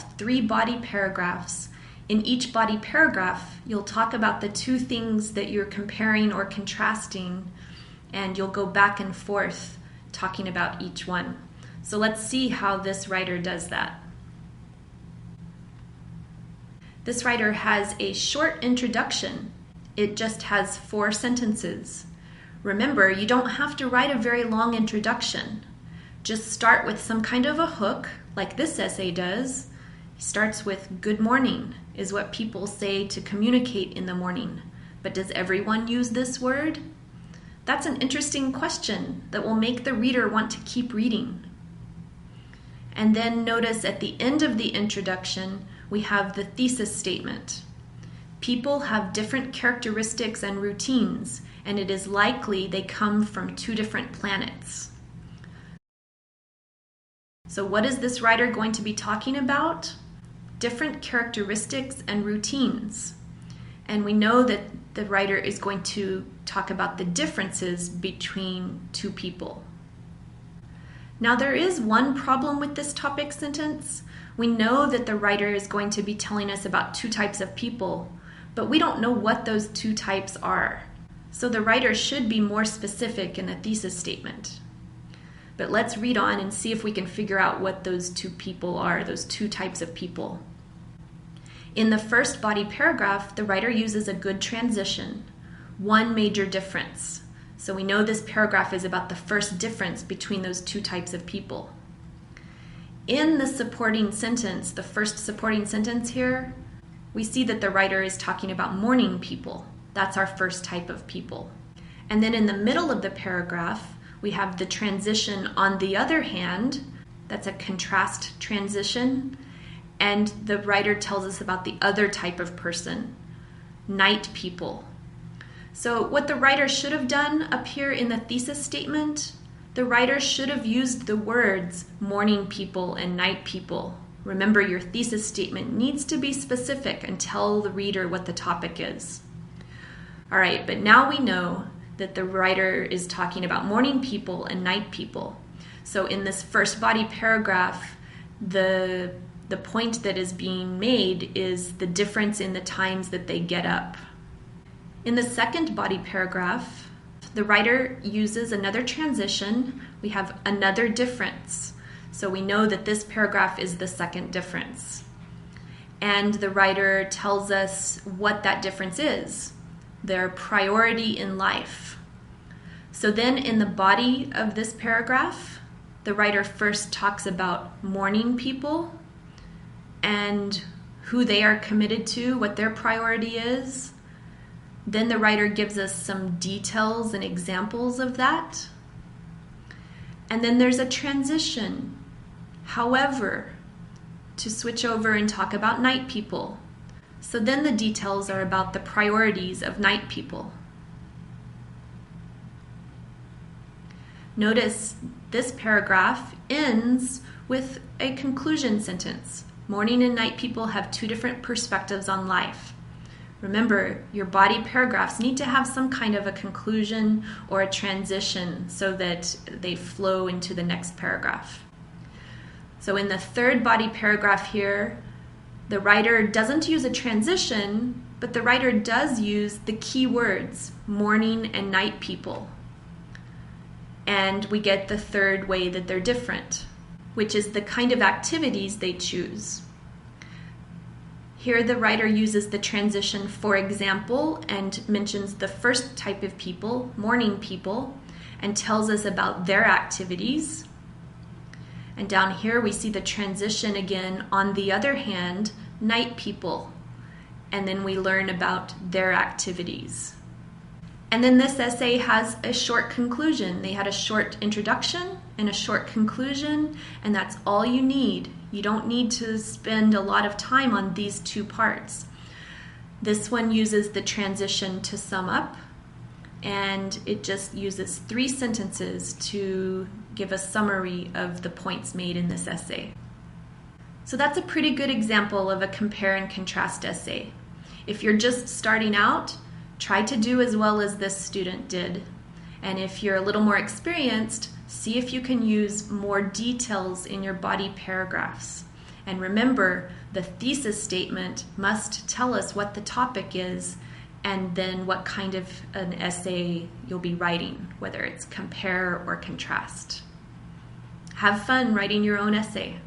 have 3 body paragraphs. In each body paragraph, you'll talk about the 2 things that you're comparing or contrasting, and you'll go back and forth talking about each one. So let's see how this writer does that. This writer has a short introduction. It just has 4 sentences. Remember, you don't have to write a very long introduction. Just start with some kind of a hook, like this essay does. It starts with, "Good morning," is what people say to communicate in the morning. But does everyone use this word? That's an interesting question that will make the reader want to keep reading. And then notice at the end of the introduction, we have the thesis statement. People have different characteristics and routines, and it is likely they come from 2 different planets. So what is this writer going to be talking about? Different characteristics and routines. And we know that the writer is going to talk about the differences between 2 people. Now there is one problem with this topic sentence. We know that the writer is going to be telling us about 2 types of people, but we don't know what those 2 types are. So the writer should be more specific in the thesis statement. But let's read on and see if we can figure out what those 2 people are, those 2 types of people. In the first body paragraph, the writer uses a good transition, 1 major difference. So we know this paragraph is about the first difference between those 2 types of people. In the supporting sentence, the first supporting sentence here, we see that the writer is talking about morning people. That's our first type of people. And then in the middle of the paragraph, we have the transition "on the other hand." That's a contrast transition. And the writer tells us about the other type of person, night people. So what the writer should have done up here in the thesis statement, the writer should have used the words morning people and night people. Remember, your thesis statement needs to be specific and tell the reader what the topic is. All right, but now we know that the writer is talking about morning people and night people. So in this first body paragraph, the point that is being made is the difference in the times that they get up. In the second body paragraph, the writer uses another transition. We have another difference. So we know that this paragraph is the second difference. And the writer tells us what that difference is, their priority in life. So then in the body of this paragraph, the writer first talks about morning people and who they are committed to, what their priority is. Then the writer gives us some details and examples of that. And then there's a transition, however, to switch over and talk about night people. So then the details are about the priorities of night people. Notice this paragraph ends with a conclusion sentence. Morning and night people have 2 different perspectives on life. Remember, your body paragraphs need to have some kind of a conclusion or a transition so that they flow into the next paragraph. So in the third body paragraph here, the writer doesn't use a transition, but the writer does use the key words, morning and night people. And we get the third way that they're different, which is the kind of activities they choose. Here the writer uses the transition "for example" and mentions the first type of people, morning people, and tells us about their activities. And down here we see the transition again, "on the other hand, night people," and then we learn about their activities. And then this essay has a short conclusion. They had a short introduction and a short conclusion, and that's all you need. You don't need to spend a lot of time on these 2 parts. This one uses the transition to sum up, and it just uses 3 sentences to give a summary of the points made in this essay. So that's a pretty good example of a compare and contrast essay. If you're just starting out, try to do as well as this student did. And if you're a little more experienced, see if you can use more details in your body paragraphs. And remember, the thesis statement must tell us what the topic is and then what kind of an essay you'll be writing, whether it's compare or contrast. Have fun writing your own essay.